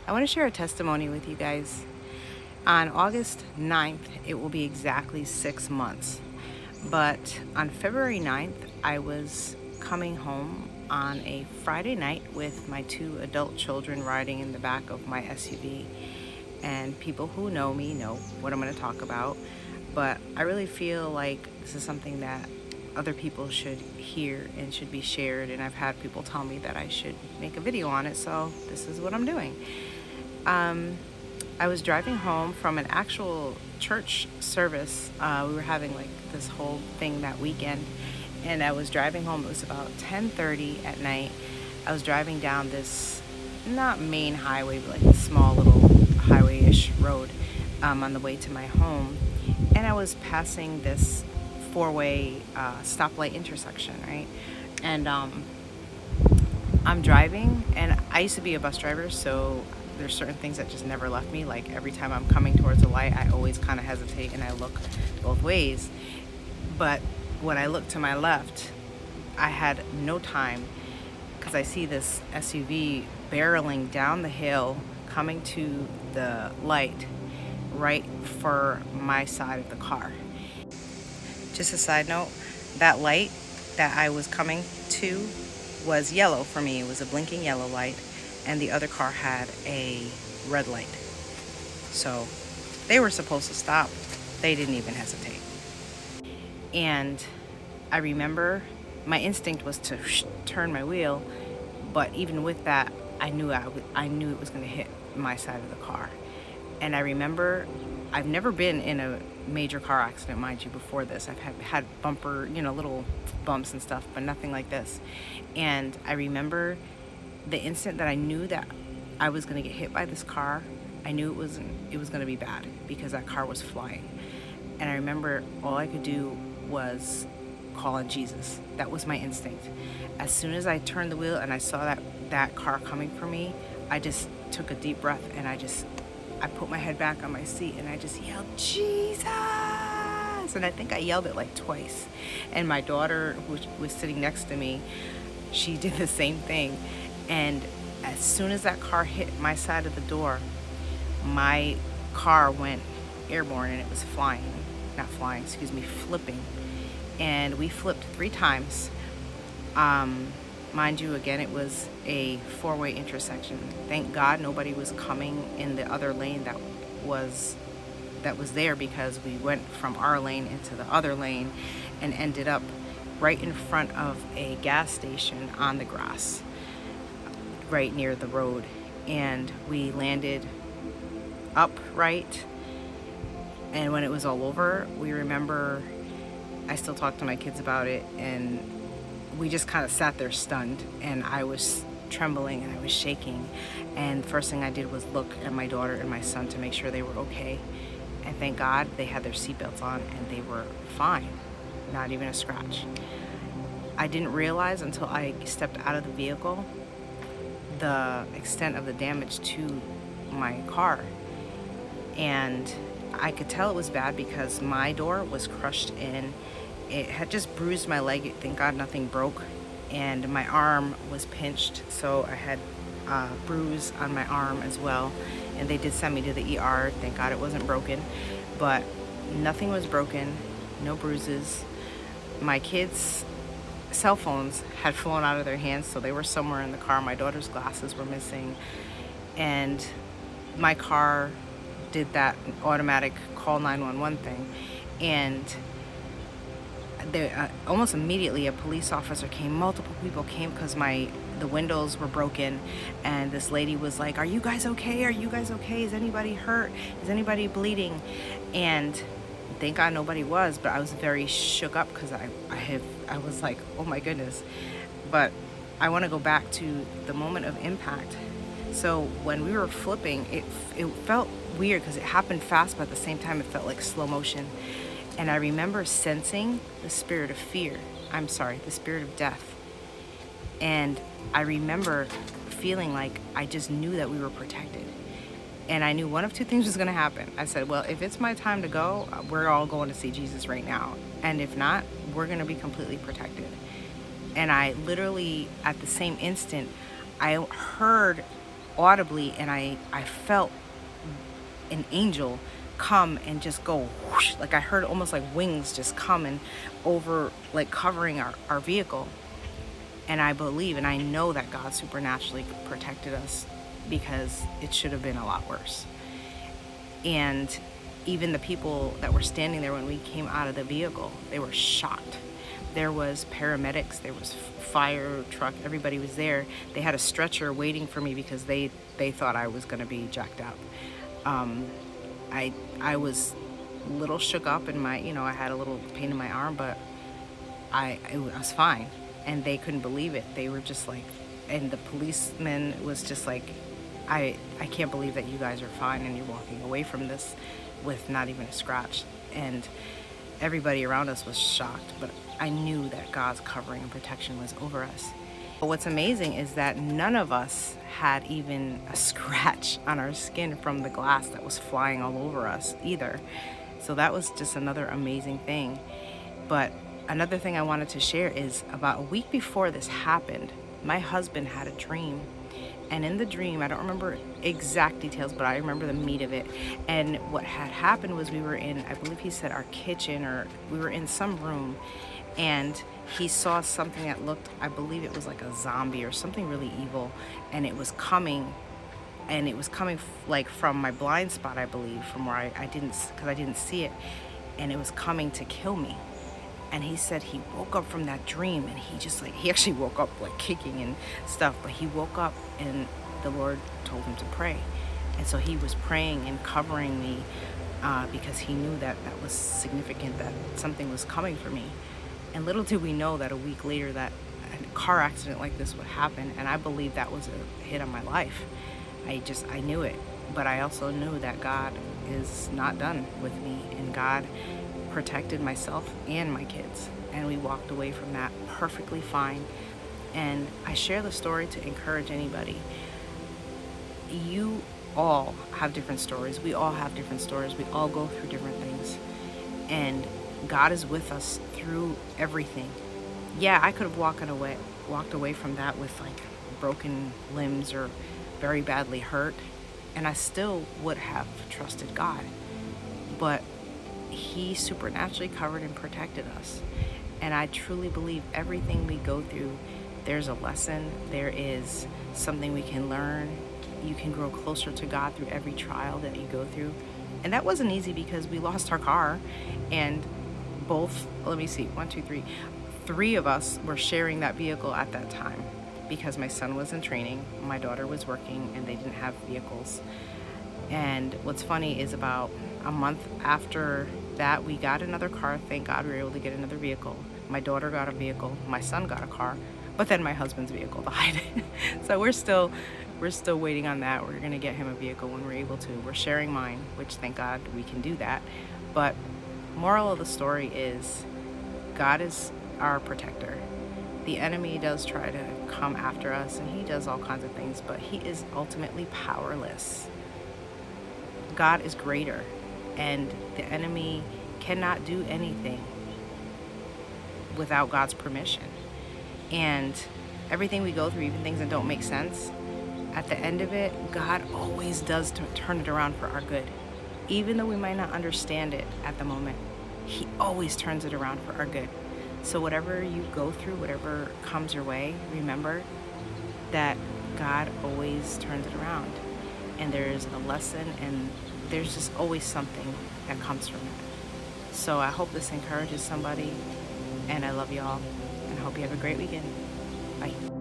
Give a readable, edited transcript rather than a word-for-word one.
I want to share a testimony with you guys. On August 9th, it will be exactly 6 months. But on February 9th, I was coming home on a Friday night with my two adult children riding in the back of my SUV. And people who know me know what I'm going to talk about. But I really feel like this is something that other people should hear and should be shared. And I've had people tell me that I should make a video on it, so this is what I'm doing. Um, I was driving home from an actual church service. We were having like this whole thing that weekend, and I was driving home. It was about 10:30 at night. I was driving down this not main highway, but like a small little highway-ish road on the way to my home, and I was passing this four-way stoplight intersection, right? And I'm driving, and I used to be a bus driver, so there's certain things that just never left me. Like every time I'm coming towards a light, I always kind of hesitate and I look both ways. But when I look to my left, I had no time because I see this SUV barreling down the hill, coming to the light right for my side of the car. Just a side note, that light that I was coming to was yellow for me. It was a blinking yellow light, and the other car had a red light. So they were supposed to stop. They didn't even hesitate. And I remember my instinct was to turn my wheel, but even with that, I knew it was going to hit my side of the car. And I remember, I've never been in a major car accident, mind you, before this. I've had bumper, little bumps and stuff, but nothing like this. And I remember the instant that I knew that I was going to get hit by this car, I knew it was going to be bad because that car was flying. And I remember all I could do was call on Jesus. That was my instinct. As soon as I turned the wheel and I saw that car coming for me, I just took a deep breath and I put my head back on my seat and I just yelled, Jesus! And I think I yelled it like twice. And my daughter, who was sitting next to me, she did the same thing. And as soon as that car hit my side of the door, my car went airborne and it was flipping. And we flipped 3 times. Mind you, again, it was a four-way intersection. Thank God nobody was coming in the other lane that was there, because we went from our lane into the other lane and ended up right in front of a gas station on the grass, right near the road. And we landed upright. And when it was all over, we remember, I still talk to my kids about it, and we just kind of sat there stunned, and I was trembling and I was shaking. And the first thing I did was look at my daughter and my son to make sure they were okay. And thank God they had their seatbelts on and they were fine, not even a scratch. I didn't realize until I stepped out of the vehicle the extent of the damage to my car. And I could tell it was bad because my door was crushed in. It had just bruised my leg. Thank God nothing broke. And my arm was pinched, so I had a bruise on my arm as well. And they did send me to the ER. Thank God it wasn't broken. But nothing was broken, no bruises. My kids' cell phones had flown out of their hands, so they were somewhere in the car. My daughter's glasses were missing. And my car did that automatic call 911 thing. And almost immediately a police officer came. Multiple people came because the windows were broken, and this lady was like, are you guys okay? Are you guys okay? Is anybody hurt? Is anybody bleeding? And thank God nobody was, but I was very shook up because I was like, oh my goodness. But I want to go back to the moment of impact. So when we were flipping, it felt weird because it happened fast, but at the same time it felt like slow motion. And I remember sensing the spirit of the spirit of death. And I remember feeling like I just knew that we were protected. And I knew one of two things was going to happen. I said, well, if it's my time to go, we're all going to see Jesus right now. And if not, we're going to be completely protected. And I literally, at the same instant, I heard audibly, and I felt an angel come and just go whoosh, like I heard almost like wings just coming over, like covering our vehicle. And I believe and I know that God supernaturally protected us, because it should have been a lot worse. And even the people that were standing there when we came out of the vehicle, they were shocked. There was paramedics, there was fire truck, everybody was there. They had a stretcher waiting for me because they thought I was going to be jacked up. I was a little shook up, and I had a little pain in my arm, but I was fine. And they couldn't believe it. They were just like, and the policeman was just like, I can't believe that you guys are fine and you're walking away from this with not even a scratch. And everybody around us was shocked, but I knew that God's covering and protection was over us. But what's amazing is that none of us had even a scratch on our skin from the glass that was flying all over us either. So that was just another amazing thing. But another thing I wanted to share is, about a week before this happened, my husband had a dream. And in the dream, I don't remember exact details, but I remember the meat of it. And what had happened was, we were in, I believe he said, our kitchen, or we were in some room, and he saw something that looked, I believe it was like a zombie or something really evil, and it was coming, like from my blind spot, I believe, from where I didn't see it, and it was coming to kill me. And he said he woke up from that dream, and he actually woke up like kicking and stuff, but he woke up and the Lord told him to pray. And so he was praying and covering me, because he knew that that was significant, that something was coming for me. And little did we know that a week later that a car accident like this would happen. And I believe that was a hit on my life. I knew it, but I also knew that God is not done with me, and God protected myself and my kids, and we walked away from that perfectly fine. And I share the story to encourage anybody. You all have different stories. We all have different stories. We all go through different things, and God is with us through everything. Yeah, I could have walked away from that with like broken limbs or very badly hurt, and I still would have trusted God. But He supernaturally covered and protected us. And I truly believe everything we go through, there's a lesson, there is something we can learn. You can grow closer to God through every trial that you go through. And that wasn't easy, because we lost our car, and three of us were sharing that vehicle at that time, because my son was in training, my daughter was working, and they didn't have vehicles. And what's funny is, about a month after that, we got another car. Thank God we were able to get another vehicle. My daughter got a vehicle, my son got a car, but then my husband's vehicle died. So we're still waiting on that. We're gonna get him a vehicle when we're able to. We're sharing mine, which thank God we can do that. But moral of the story is, God is our protector. The enemy does try to come after us, and he does all kinds of things, but he is ultimately powerless. God is greater, and the enemy cannot do anything without God's permission. And everything we go through, even things that don't make sense, at the end of it, God always does turn it around for our good. Even though we might not understand it at the moment, he always turns it around for our good. So whatever you go through, whatever comes your way, remember that God always turns it around. And there's a lesson, and there's just always something that comes from it. So I hope this encourages somebody, and I love y'all, and I hope you have a great weekend. Bye.